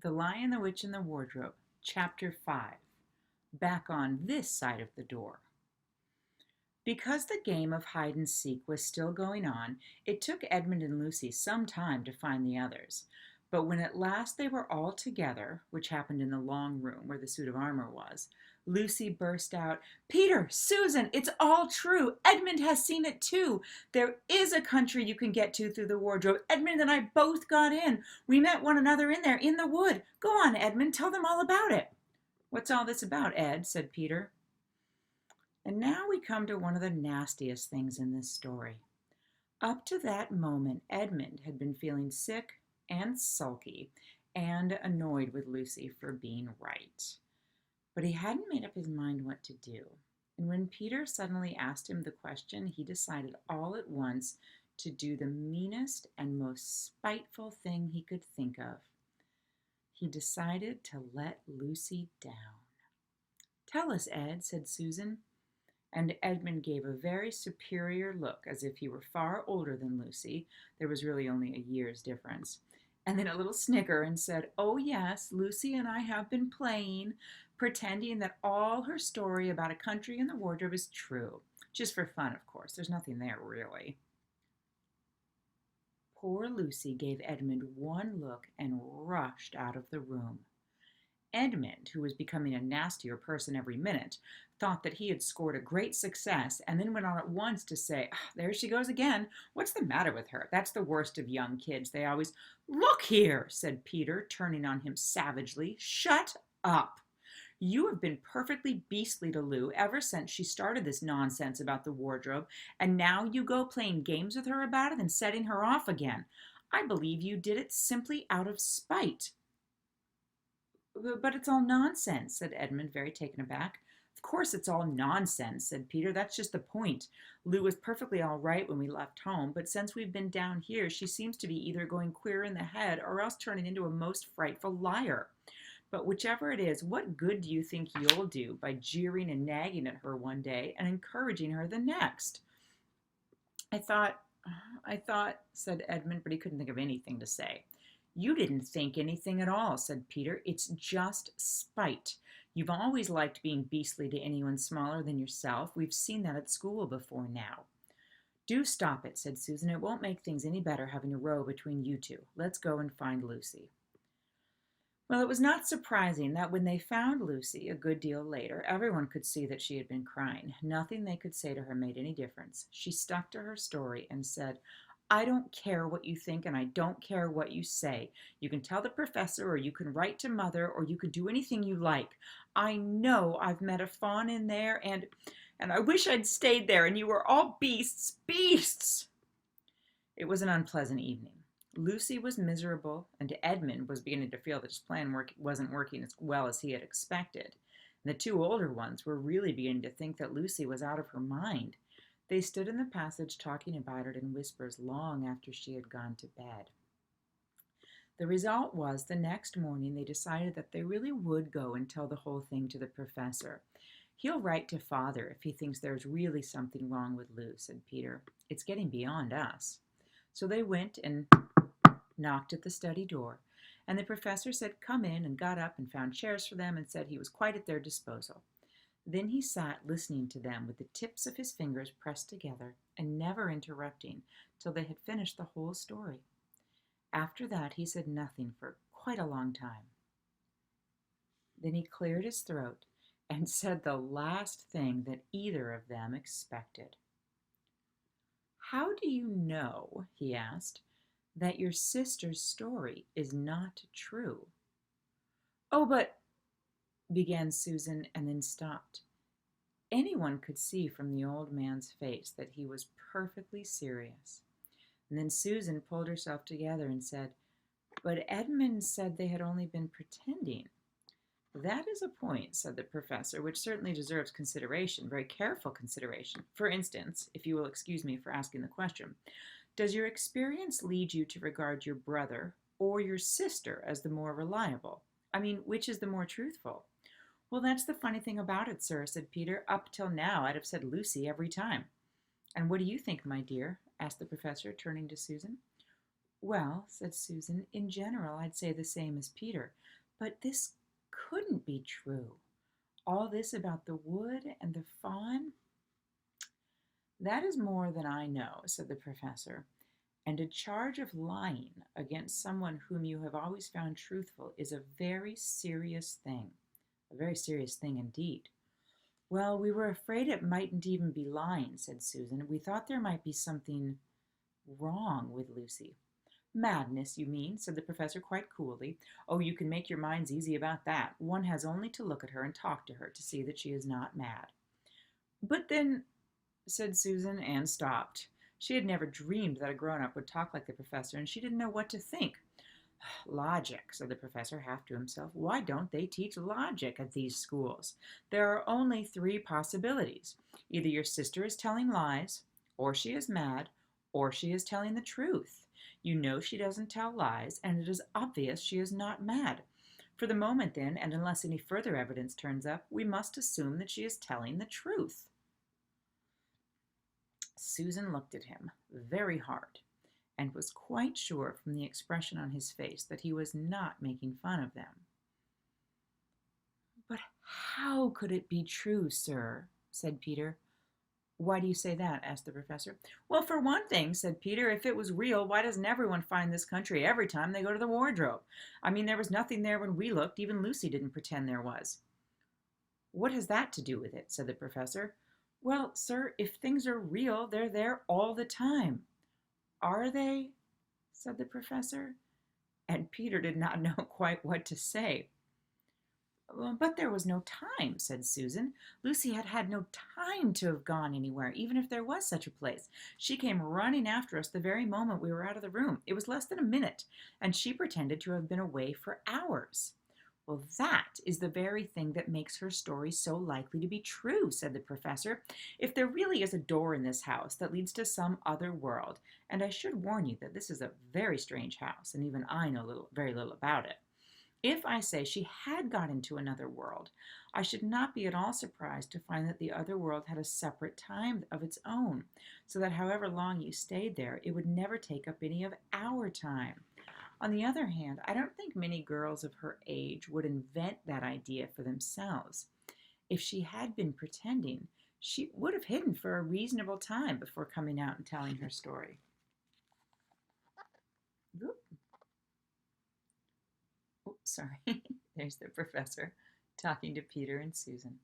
The Lion, the Witch, and the Wardrobe, Chapter 5. Back on this side of the door. Because the game of hide and seek was still going on, it took Edmund and Lucy some time to find the others. But when at last they were all together, which happened in the long room where the suit of armor was, Lucy burst out, "Peter, Susan, it's all true. Edmund has seen it too. There is a country you can get to through the wardrobe. Edmund and I both got in. We met one another in there, in the wood. Go on, Edmund, tell them all about it." "What's all this about, Ed?" said Peter. And now we come to one of the nastiest things in this story. Up to that moment, Edmund had been feeling sick and sulky and annoyed with Lucy for being right. But he hadn't made up his mind what to do. And when Peter suddenly asked him the question, he decided all at once to do the meanest and most spiteful thing he could think of. He decided to let Lucy down. "Tell us, Ed," said Susan. And Edmund gave a very superior look, as if he were far older than Lucy. There was really only a year's difference. And then a little snicker and said, "Oh yes, Lucy and I have been playing, pretending that all her story about a country in the wardrobe is true. Just for fun, of course. There's nothing there, really." Poor Lucy gave Edmund one look and rushed out of the room. Edmund, who was becoming a nastier person every minute, thought that he had scored a great success and then went on at once to say, "There she goes again. What's the matter with her? That's the worst of young kids. They always—" "Look here," said Peter, turning on him savagely. "Shut up. You have been perfectly beastly to Lou ever since she started this nonsense about the wardrobe, and now you go playing games with her about it and setting her off again. I believe you did it simply out of spite." "But it's all nonsense," said Edmund, very taken aback. "Of course it's all nonsense," said Peter. "That's just the point. Lou was perfectly all right when we left home, but since we've been down here, she seems to be either going queer in the head or else turning into a most frightful liar. But whichever it is, what good do you think you'll do by jeering and nagging at her one day and encouraging her the next?" I thought, said Edmund, but he couldn't think of anything to say. "You didn't think anything at all," said Peter. "It's just spite. You've always liked being beastly to anyone smaller than yourself. We've seen that at school before now." "Do stop it," said Susan. "It won't make things any better having a row between you two. Let's go and find Lucy." Well, it was not surprising that when they found Lucy a good deal later, everyone could see that she had been crying. Nothing they could say to her made any difference. She stuck to her story and said, "I don't care what you think and I don't care what you say. You can tell the professor or you can write to mother or you can do anything you like. I know I've met a fawn in there and I wish I'd stayed there and you were all beasts, beasts." It was an unpleasant evening. Lucy was miserable, and Edmund was beginning to feel that his plan wasn't working as well as he had expected. And the two older ones were really beginning to think that Lucy was out of her mind. They stood in the passage talking about it in whispers long after she had gone to bed. The result was the next morning they decided that they really would go and tell the whole thing to the professor. "He'll write to Father if he thinks there's really something wrong with Lou," said Peter. "It's getting beyond us." So they went and knocked at the study door, and the professor said, "Come in," and got up and found chairs for them and said he was quite at their disposal. Then he sat listening to them with the tips of his fingers pressed together and never interrupting till they had finished the whole story. After that he said nothing for quite a long time. Then he cleared his throat and said the last thing that either of them expected. "How do you know," he asked, "that your sister's story is not true?" "Oh, but—" began Susan and then stopped. Anyone could see from the old man's face that he was perfectly serious. And then Susan pulled herself together and said, "But Edmund said they had only been pretending." "That is a point," said the professor, "which certainly deserves consideration, very careful consideration. For instance, if you will excuse me for asking the question, does your experience lead you to regard your brother or your sister as the more reliable? I mean, which is the more truthful?" "Well, that's the funny thing about it, sir," said Peter. "Up till now, I'd have said Lucy every time." "And what do you think, my dear?" asked the professor, turning to Susan. Well, said Susan, in general, I'd say the same as Peter, but this couldn't be true. All this about the wood and the fawn? That is more than I know, said the professor, and a charge of lying against someone whom you have always found truthful is a very serious thing. A very serious thing indeed. Well, we were afraid it mightn't even be lying, said Susan. We thought there might be something wrong with Lucy. Madness, you mean, said the professor quite coolly. Oh, you can make your minds easy about that. One has only to look at her and talk to her to see that she is not mad. But then, said Susan, and stopped. She had never dreamed that a grown-up would talk like the professor, and she didn't know what to think. Logic, said the professor half to himself. Why don't they teach logic at these schools? There are only three possibilities. Either your sister is telling lies, or she is mad, or she is telling the truth. You know she doesn't tell lies, and it is obvious she is not mad. For the moment, then, and unless any further evidence turns up, we must assume that she is telling the truth. Susan looked at him very hard and was quite sure from the expression on his face that he was not making fun of them. But how could it be true, sir? Said Peter. Why do you say that? Asked the professor. Well, for one thing, said Peter, if it was real, why doesn't everyone find this country every time they go to the wardrobe? I mean, there was nothing there when we looked. Even Lucy didn't pretend there was. What has that to do with it? Said the professor. Well, sir, if things are real, they're there all the time. Are they? Said the professor. And Peter did not know quite what to say. But there was no time, said Susan. Lucy had had no time to have gone anywhere, even if there was such a place. She came running after us the very moment we were out of the room. It was less than a minute, and she pretended to have been away for hours. Well, that is the very thing that makes her story so likely to be true, said the professor. If there really is a door in this house that leads to some other world, and I should warn you that this is a very strange house, and even I know very little about it. If I say she had got into another world, I should not be at all surprised to find that the other world had a separate time of its own, so that however long you stayed there, it would never take up any of our time. On the other hand, I don't think many girls of her age would invent that idea for themselves. If she had been pretending, she would have hidden for a reasonable time before coming out and telling her story. Oops, sorry. There's the professor talking to Peter and Susan.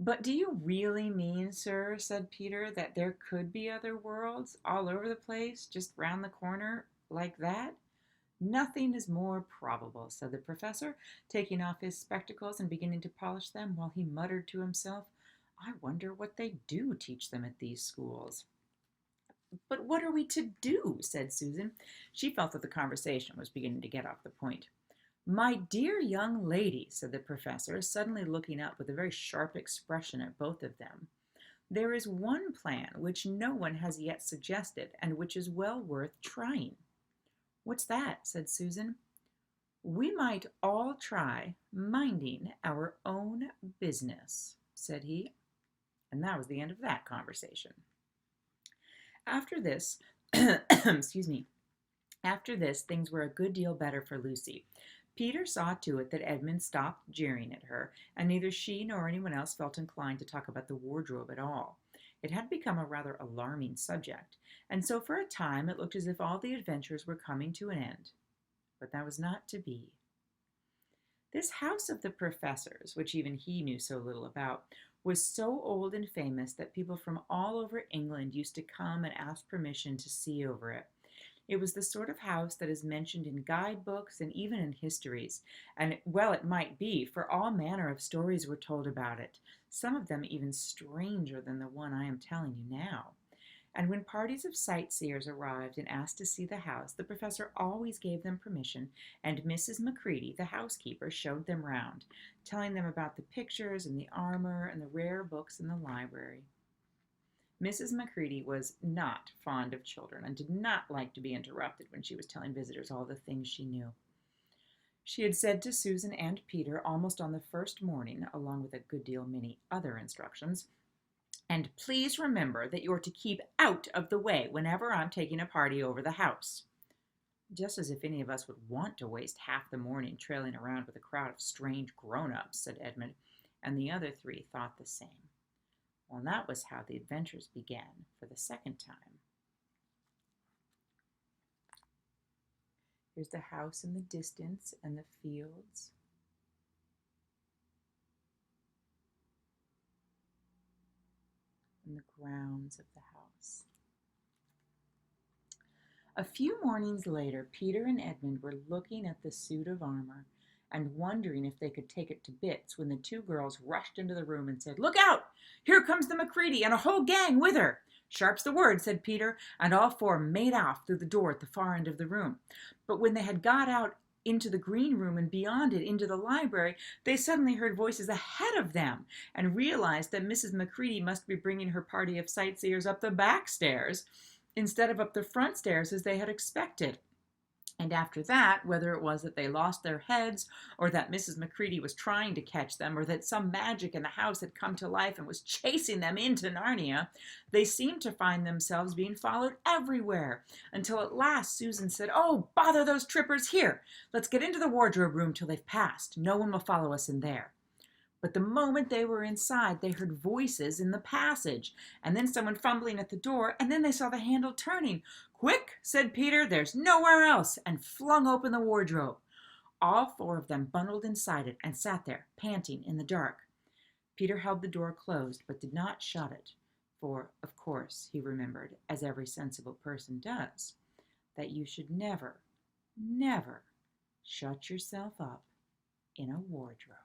But do you really mean, sir, said Peter, that there could be other worlds all over the place, just round the corner, like that? Nothing is more probable, said the professor, taking off his spectacles and beginning to polish them while he muttered to himself, I wonder what they do teach them at these schools. But what are we to do? Said Susan. She felt that the conversation was beginning to get off the point. My dear young lady, said the professor, suddenly looking up with a very sharp expression at both of them, there is one plan which no one has yet suggested and which is well worth trying. What's that? Said Susan. We might all try minding our own business, said he. And that was the end of that conversation. After this, excuse me, after this, things were a good deal better for Lucy. Peter saw to it that Edmund stopped jeering at her, and neither she nor anyone else felt inclined to talk about the wardrobe at all. It had become a rather alarming subject, and so for a time it looked as if all the adventures were coming to an end. But that was not to be. This house of the professor's, which even he knew so little about, was so old and famous that people from all over England used to come and ask permission to see over it. It was the sort of house that is mentioned in guidebooks and even in histories, and well it might be, for all manner of stories were told about it, some of them even stranger than the one I am telling you now. And when parties of sightseers arrived and asked to see the house, the professor always gave them permission, and Mrs. Macready, the housekeeper, showed them round, telling them about the pictures and the armor and the rare books in the library. Mrs. Macready was not fond of children and did not like to be interrupted when she was telling visitors all the things she knew. She had said to Susan and Peter almost on the first morning, along with a good deal many other instructions, And please remember that you're to keep out of the way whenever I'm taking a party over the house." "Just as if any of us would want to waste half the morning trailing around with a crowd of strange grown-ups," said Edmund, and the other three thought the same. Well, that was how the adventures began for the second time. Here's the house in the distance and the fields. And the grounds of the house. A few mornings later, Peter and Edmund were looking at the suit of armor and wondering if they could take it to bits when the two girls rushed into the room and said, "Look out! Here comes the Macready and a whole gang with her." "Sharp's the word," said Peter, and all four made off through the door at the far end of the room. But when they had got out into the green room and beyond it into the library, they suddenly heard voices ahead of them and realized that Mrs. Macready must be bringing her party of sightseers up the back stairs instead of up the front stairs as they had expected. And after that, whether it was that they lost their heads, or that Mrs. Macready was trying to catch them, or that some magic in the house had come to life and was chasing them into Narnia, they seemed to find themselves being followed everywhere, until at last Susan said, "Oh, bother those trippers! Here, let's get into the wardrobe room till they've passed. No one will follow us in there." But the moment they were inside, they heard voices in the passage, and then someone fumbling at the door, and then they saw the handle turning. "Quick," said Peter, "there's nowhere else," and flung open the wardrobe. All four of them bundled inside it and sat there, panting in the dark. Peter held the door closed, but did not shut it, for, of course, he remembered, as every sensible person does, that you should never, never shut yourself up in a wardrobe.